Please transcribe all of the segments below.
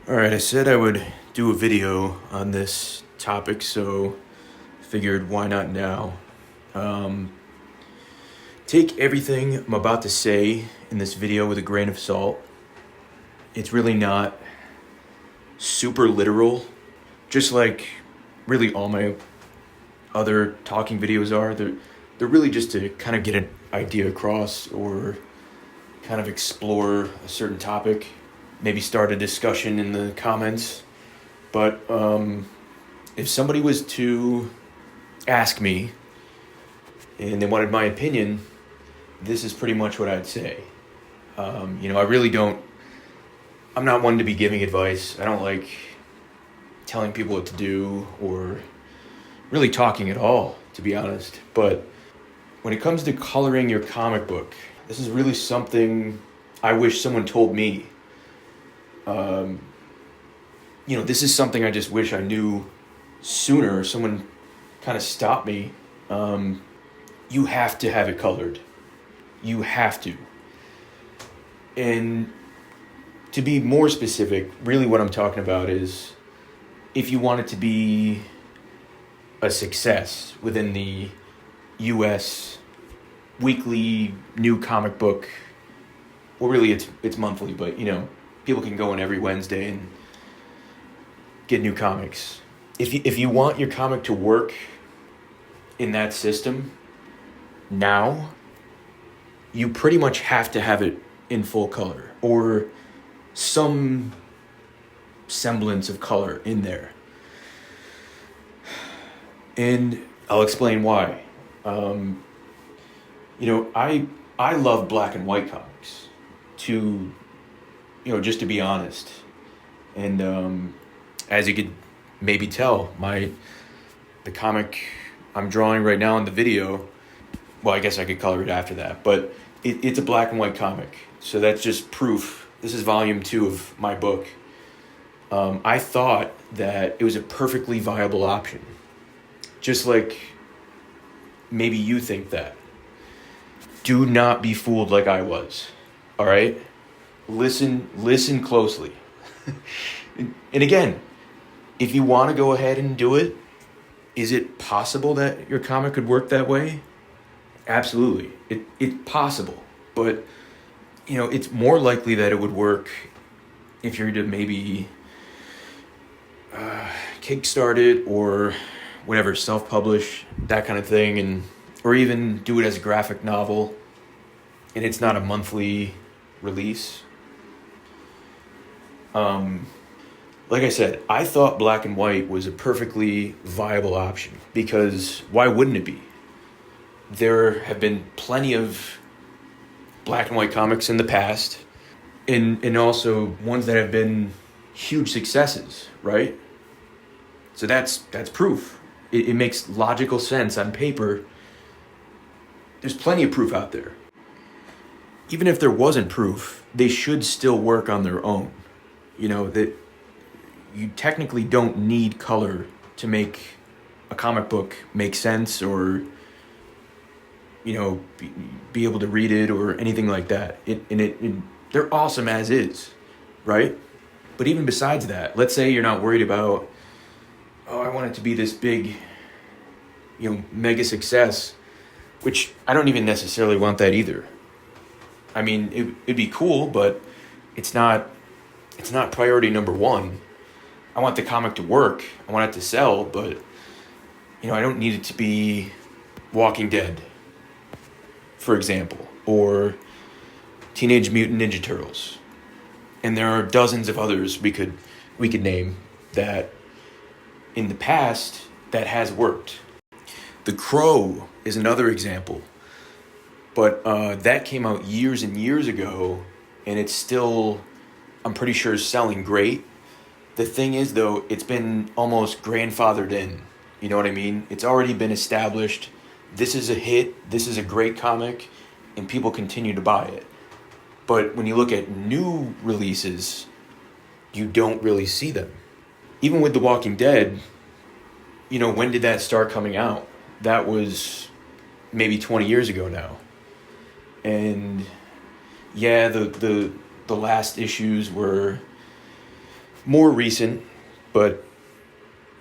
Alright, I said I would do a video on this topic, so figured why not now. Um, Take everything I'm about to say in this video with a grain of salt. It's really not super literal, just like really all my other talking videos are. They're really just to kind of get an idea across or kind of explore a certain topic, maybe start a discussion in the comments. But if somebody was to ask me and they wanted my opinion, this is pretty much what I'd say. I really don't, I'm not one to be giving advice. I don't like telling people what to do or really talking at all, to be honest. But when it comes to coloring your comic book, this is really something I wish someone told me. This is something I just wish I knew sooner. Someone kind of stopped me. You have to have it colored. You have to. And to be more specific, really what I'm talking about is if you want it to be a success within the US weekly new comic book, well, really it's monthly, but people can go in every Wednesday and get new comics. If you want your comic to work in that system now, you pretty much have to have it in full color or some semblance of color in there. And I'll explain why. I love black and white comics just to be honest. And as you could maybe tell, the comic I'm drawing right now in the video, well, I guess I could color it after that, but it's a black and white comic. So that's just proof. This is volume 2 of my book. I thought that it was a perfectly viable option. Just like maybe you think that. Do not be fooled like I was. All right? Listen closely. And again, if you want to go ahead and do it, is it possible that your comic could work that way? Absolutely. It's possible. But, it's more likely that it would work if you're to maybe kickstart it or whatever, self-publish, that kind of thing, or even do it as a graphic novel, and it's not a monthly release. Like I said, I thought black and white was a perfectly viable option because why wouldn't it be? There have been plenty of black and white comics in the past, and also ones that have been huge successes, right? So that's proof. It makes logical sense on paper. There's plenty of proof out there. Even if there wasn't proof, they should still work on their own. That you technically don't need color to make a comic book make sense or be able to read it or anything like that. They're awesome as is, right? But even besides that, let's say you're not worried about, I want it to be this big, mega success, which I don't even necessarily want that either. I mean, it'd be cool, but it's not priority number one. I want the comic to work. I want it to sell, but I don't need it to be Walking Dead, for example, or Teenage Mutant Ninja Turtles. And there are dozens of others we could name that in the past that has worked. The Crow is another example, but that came out years and years ago, and it's still, I'm pretty sure, selling great. The thing is, though, it's been almost grandfathered in. You know what I mean? It's already been established. This is a hit. This is a great comic, and people continue to buy it. But when you look at new releases, you don't really see them. Even with The Walking Dead, when did that start coming out? That was maybe 20 years ago now. And yeah, the last issues were more recent, but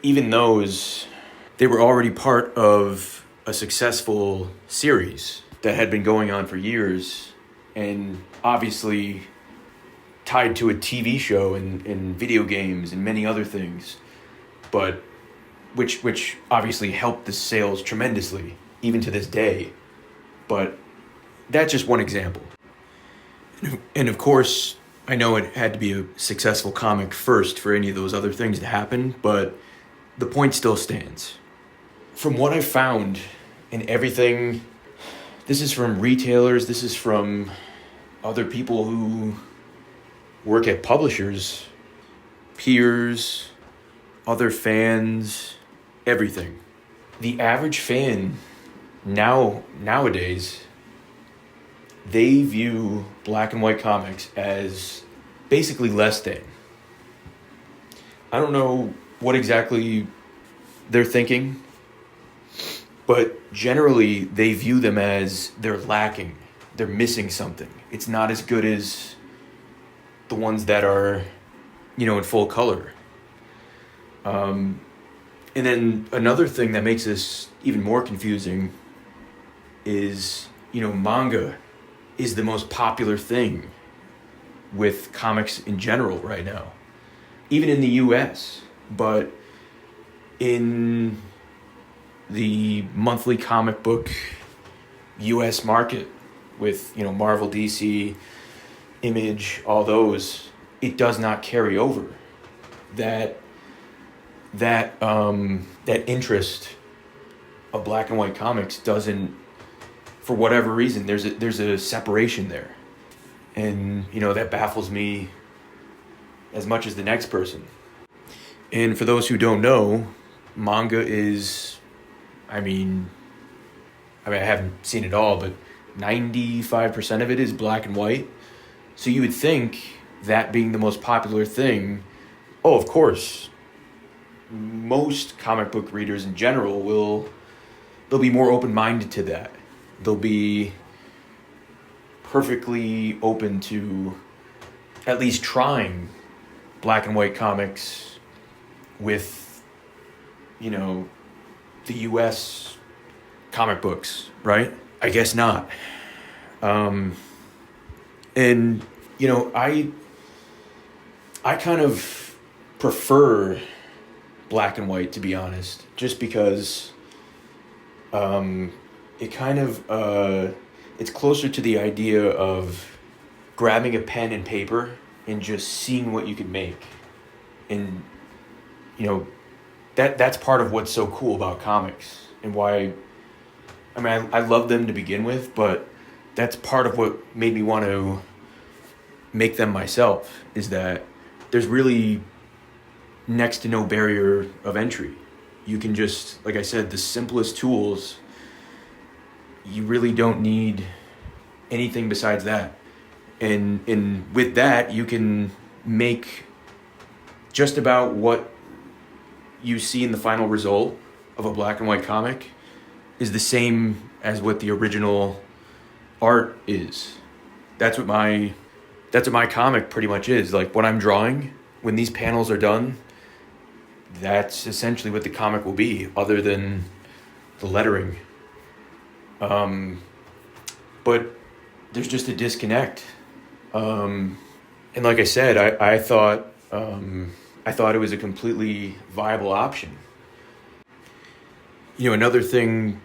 even those, they were already part of a successful series that had been going on for years, and obviously tied to a TV show and video games and many other things, but which obviously helped the sales tremendously, even to this day. But that's just one example. And of course, I know it had to be a successful comic first for any of those other things to happen, but the point still stands. From what I've found in everything, this is from retailers, this is from other people who work at publishers, peers, other fans, everything. The average fan nowadays, they view black and white comics as basically less than. I don't know what exactly they're thinking, but generally they view them as they're lacking, they're missing something. It's not as good as the ones that are, in full color. And then another thing that makes this even more confusing is, manga is the most popular thing with comics in general right now, even in the US. But in the monthly comic book US market with, Marvel, DC, Image, all those, it does not carry over. That interest of black and white comics doesn't, for whatever reason, there's a separation there. And, that baffles me as much as the next person. And for those who don't know, manga is, I haven't seen it all, but 95% of it is black and white. So you would think that being the most popular thing, of course, most comic book readers in general they'll be more open-minded to that. They'll be perfectly open to at least trying black and white comics with, the US comic books, right? I guess not. And, I kind of prefer black and white, to be honest, just because it kind of, it's closer to the idea of grabbing a pen and paper and just seeing what you can make. And, that's part of what's so cool about comics and why, I love them to begin with, but that's part of what made me want to make them myself, is that there's really next to no barrier of entry. You can just, like I said, the simplest tools, you really don't need anything besides that. And with that, you can make just about what you see in the final result of a black and white comic is the same as what the original art is. That's what my comic pretty much is. Like, what I'm drawing, when these panels are done, that's essentially what the comic will be, other than the lettering. But there's just a disconnect. And like I said, I thought it was a completely viable option. Another thing,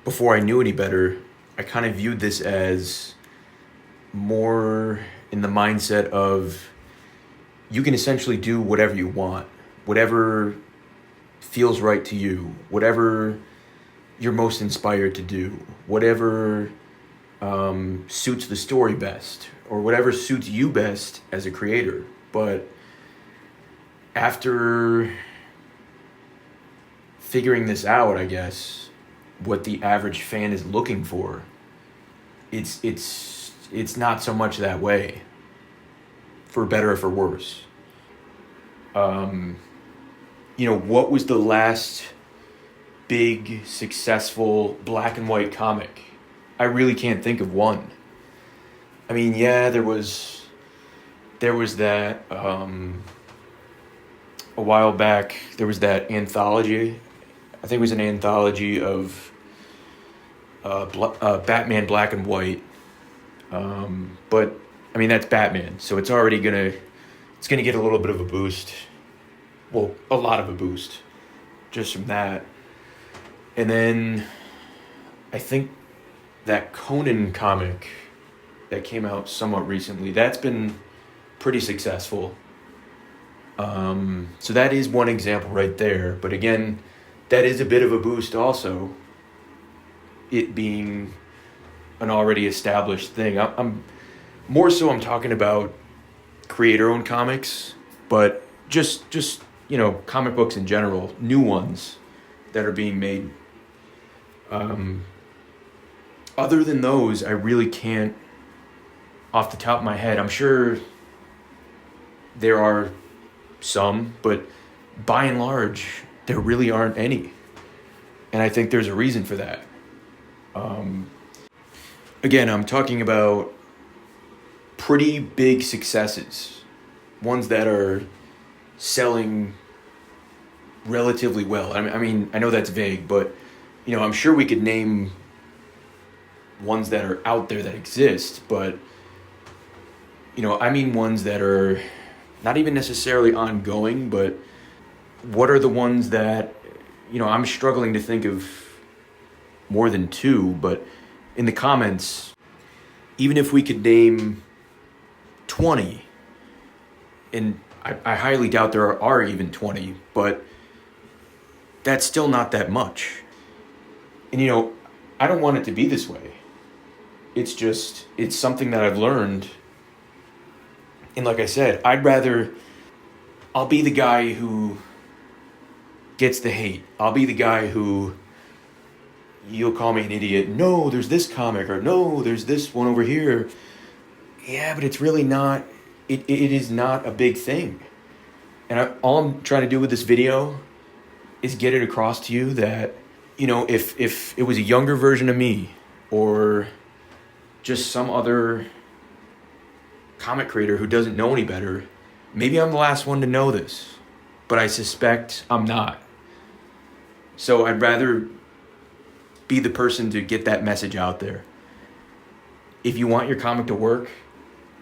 before I knew any better, I kind of viewed this as more in the mindset of you can essentially do whatever you want, whatever feels right to you, whatever you're most inspired to do, whatever suits the story best, or whatever suits you best as a creator. But after figuring this out, I guess, what the average fan is looking for, it's not so much that way, for better or for worse. What was the last big, successful black and white comic? I really can't think of one. Yeah, there was that, a while back, there was that anthology. I think it was an anthology of Batman Black and White. But I mean, that's Batman, so it's gonna get a little bit of a boost. Well, a lot of a boost just from that. And then I think that Conan comic that came out somewhat recently, that's been pretty successful. So that is one example right there. But again, that is a bit of a boost also, it being an already established thing. I'm I'm talking about creator-owned comics, but just comic books in general, new ones that are being made. Other than those, I really can't, off the top of my head. I'm sure there are some, but by and large, there really aren't any. And I think there's a reason for that. Again, I'm talking about pretty big successes, ones that are selling relatively well. I mean, I know that's vague, but I'm sure we could name ones that are out there that exist, but I mean ones that are not even necessarily ongoing, but what are the ones that I'm struggling to think of more than two, but in the comments, even if we could name 20, and I highly doubt there are even 20, but that's still not that much. And I don't want it to be this way. It's something that I've learned. And like I said, I'll be the guy who gets the hate. I'll be the guy who, you'll call me an idiot. No, there's this comic, or no, there's this one over here. Yeah, but it's really not, it is not a big thing. And all I'm trying to do with this video is get it across to you that, if it was a younger version of me, or just some other comic creator who doesn't know any better, maybe I'm the last one to know this, but I suspect I'm not. So I'd rather be the person to get that message out there. If you want your comic to work,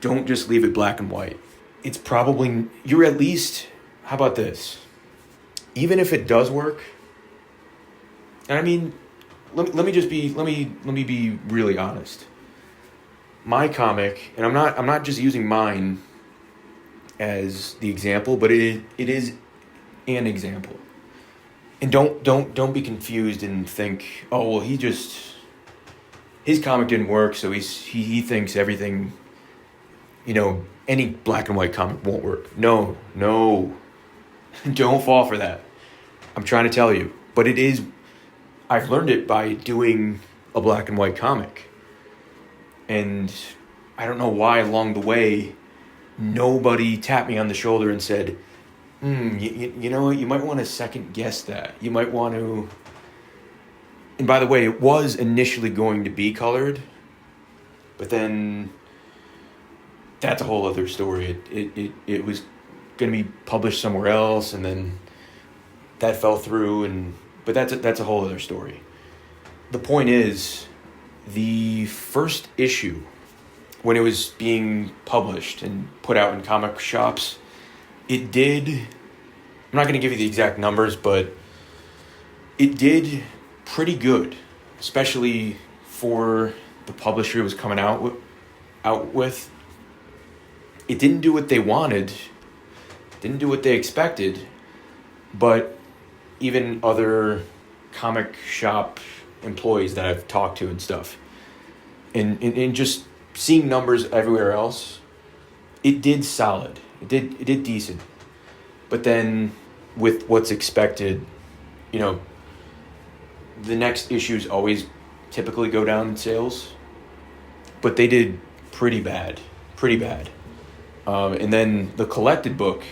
don't just leave it black and white. It's probably, you're at least, how about this? Even if it does work, and I mean, let me be really honest. My comic, and I'm not just using mine as the example, but it is an example. And don't be confused and think, oh well, his comic didn't work, so he thinks everything, any black and white comic won't work. No, don't fall for that. I'm trying to tell you, but I've learned it by doing a black and white comic. And I don't know why along the way, nobody tapped me on the shoulder and said, you know what, you might want to second guess that. You might want to, and by the way, it was initially going to be colored, but then that's a whole other story. It was going to be published somewhere else, and then that fell through, but that's a whole other story. The point is, the first issue, when it was being published and put out in comic shops, it did, I'm not going to give you the exact numbers, but it did pretty good, especially for the publisher it was coming out with. It didn't do what they wanted, didn't do what they expected, but even other comic shop employees that I've talked to and stuff, and just seeing numbers everywhere else, it did solid. It did decent. But then with what's expected, the next issues always typically go down in sales, but they did pretty bad. And then the collected book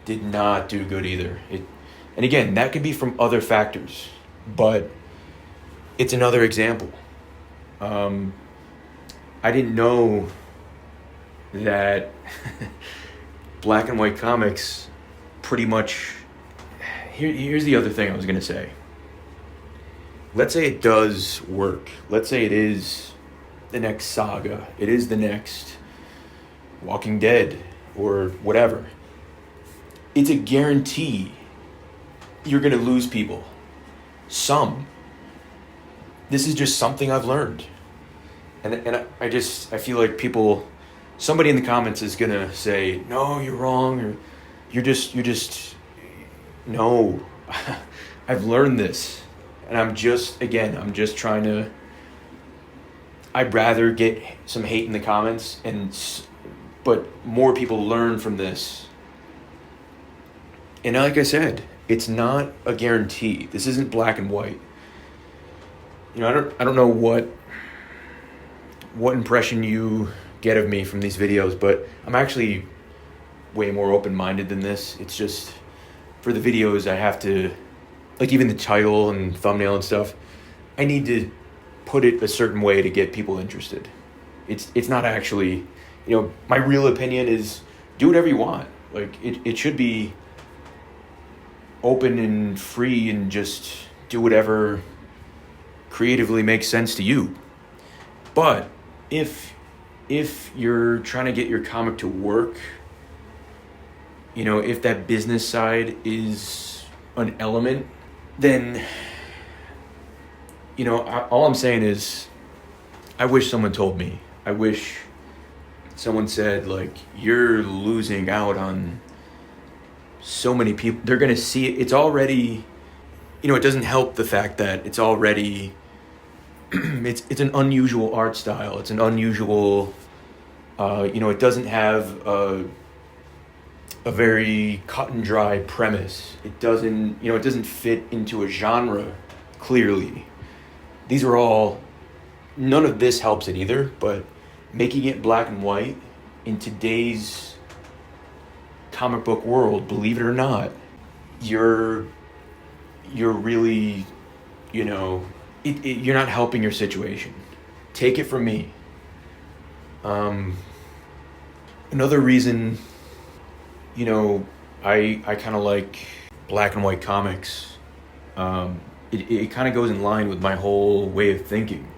did not do good either. And again, that could be from other factors, but it's another example. I didn't know that black and white comics pretty much... Here's the other thing I was going to say. Let's say it does work. Let's say it is the next Saga. It is the next Walking Dead or whatever. It's a guarantee you're going to lose people. Some. This is just something I've learned. And I feel like somebody in the comments is going to say, no, you're wrong, or you're just, no, I've learned this. And I'm just trying to, I'd rather get some hate in the comments, but more people learn from this. And like I said, it's not a guarantee. This isn't black and white. You know, I don't know what impression you get of me from these videos, but I'm actually way more open-minded than this. It's just, for the videos, I have to, like even the title and thumbnail and stuff, I need to put it a certain way to get people interested. It's not actually, you know, my real opinion is do whatever you want. Like, it should be open and free and just do whatever creatively makes sense to you. But if you're trying to get your comic to work, you know, if that business side is an element, then, you know, all I'm saying is I wish someone told me. I wish someone said, like, you're losing out on so many people. They're going to see it. It's already, you know, it doesn't help the fact that it's already, it's an unusual art style. It's an unusual, you know, it doesn't have a very cut and dry premise. It doesn't, you know, it doesn't fit into a genre clearly. These are all, none of this helps it either, but making it black and white in today's comic book world, believe it or not, you're really, you know, you're not helping your situation. Take it from me. Another reason, you know, I kind of like black and white comics, it kind of goes in line with my whole way of thinking.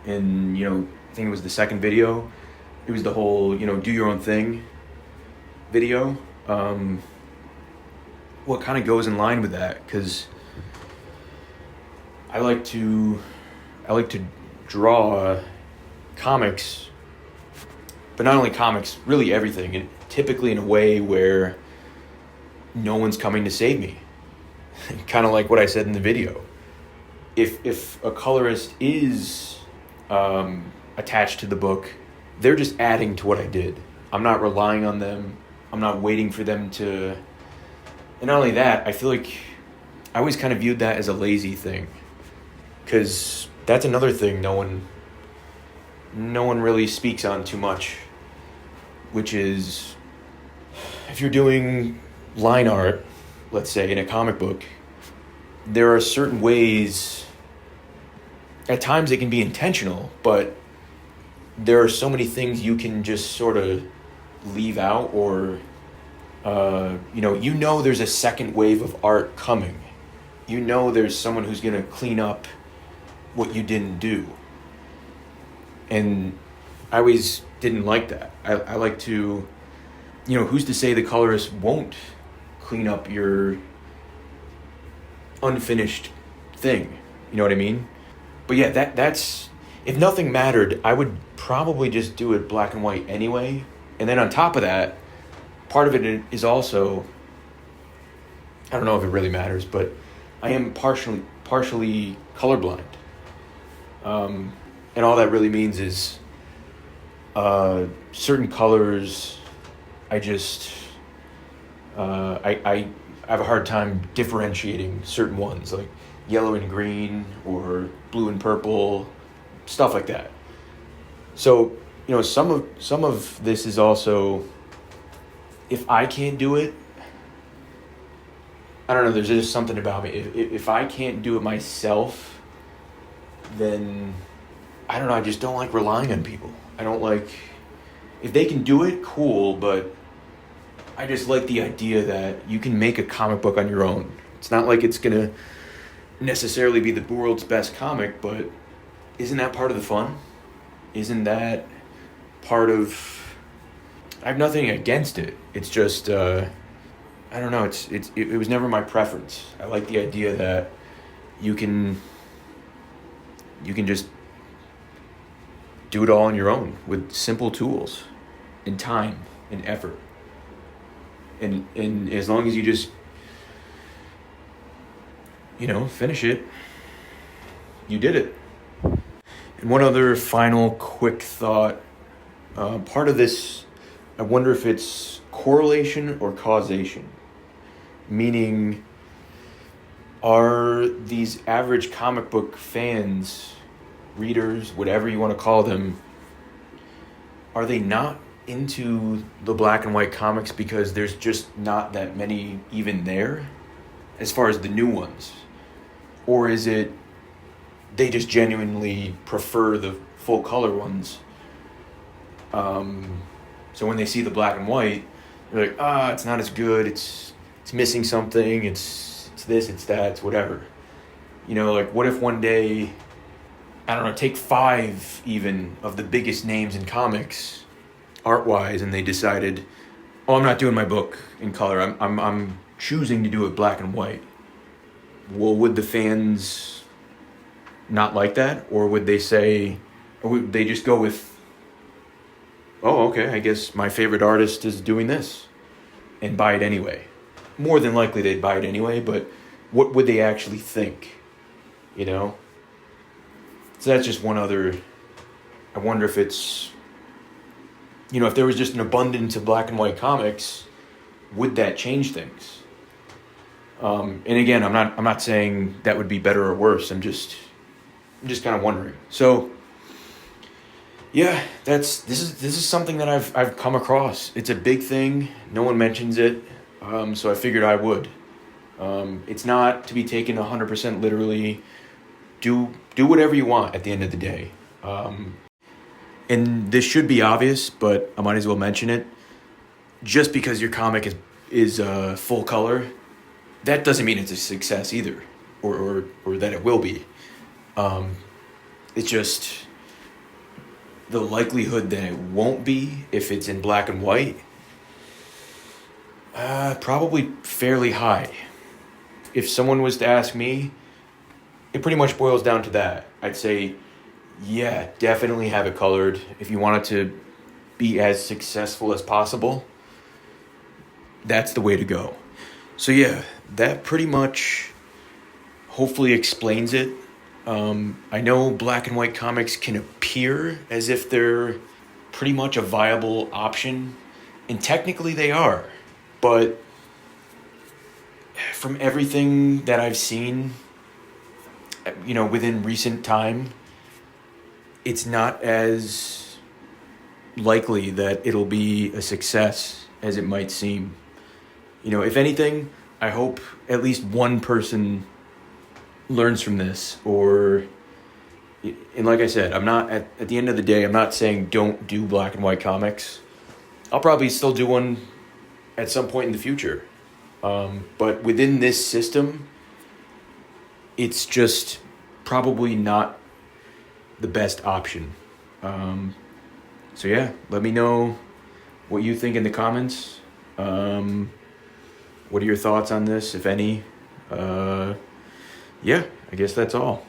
And, you know, I think it was the second video, it was the whole, you know, do your own thing video. What kind of goes in line with that, because I like to draw comics, but not only comics, really everything, and typically in a way where no one's coming to save me. Kind of like what I said in the video. If a colorist is attached to the book, they're just adding to what I did. I'm not relying on them. I'm not waiting for them to... And not only that, I feel like I always kind of viewed that as a lazy thing. Because that's another thing no one really speaks on too much. Which is, if you're doing line art, let's say, in a comic book, there are certain ways, at times it can be intentional, but there are so many things you can just sort of leave out, or you know there's a second wave of art coming. You know there's someone who's going to clean up what you didn't do. And I always didn't like that. I like to, you know, who's to say the colorist won't clean up your unfinished thing? You know what I mean? But yeah, that's, if nothing mattered, I would probably just do it black and white anyway. And then on top of that, part of it is also, I don't know if it really matters, but I am partially colorblind. And all that really means is certain colors, I have a hard time differentiating certain ones, like yellow and green or blue and purple, stuff like that. So, you know, some of this is also, if I can't do it, I don't know, there's just something about me. If I can't do it myself, then I don't know, I just don't like relying on people. I don't like, if they can do it, cool, but I just like the idea that you can make a comic book on your own. It's not like it's gonna necessarily be the world's best comic, but isn't that part of the fun? Isn't that part of... I have nothing against it. It's just, I don't know, it was never my preference. I like the idea that you can just do it all on your own with simple tools and time and effort. And as long as you just, finish it, you did it. And one other final quick thought. Part of this, I wonder if it's correlation or causation. Meaning, are these average comic book fans, readers, whatever you want to call them, are they not into the black and white comics because there's just not that many even there as far as the new ones? Or is it they just genuinely prefer the full color ones? So when they see the black and white, they're like, it's not as good, it's missing something, it's this, it's that, it's whatever. Like, what if one day, I don't know, take 5 even of the biggest names in comics, art-wise, and they decided, I'm not doing my book in color, I'm choosing to do it black and white. Well, would the fans not like that? Or would they say, or would they just go with, okay, I guess my favorite artist is doing this, and buy it anyway? More than likely they'd buy it anyway, but what would they actually think? So that's just one other... I wonder if it's... if there was just an abundance of black and white comics, would that change things? And again, I'm not saying that would be better or worse. I'm just kind of wondering. So, yeah, this is something that I've come across. It's a big thing. No one mentions it, so I figured I would. It's not to be taken 100% literally. Do whatever you want at the end of the day. And this should be obvious, but I might as well mention it. Just because your comic is full color, that doesn't mean it's a success either, or that it will be. It's just the likelihood that it won't be if it's in black and white, probably fairly high. If someone was to ask me, it pretty much boils down to that. I'd say, yeah, definitely have it colored. If you want it to be as successful as possible, that's the way to go. So yeah, that pretty much hopefully explains it. I know black and white comics can appear as if they're pretty much a viable option, and technically they are, but from everything that I've seen, within recent time, it's not as likely that it'll be a success as it might seem. If anything, I hope at least one person learns from this, and like I said, I'm not, at the end of the day, I'm not saying don't do black and white comics. I'll probably still do one at some point in the future. But within this system, it's just probably not the best option. So yeah, let me know what you think in the comments. What are your thoughts on this, if any? Yeah, I guess that's all.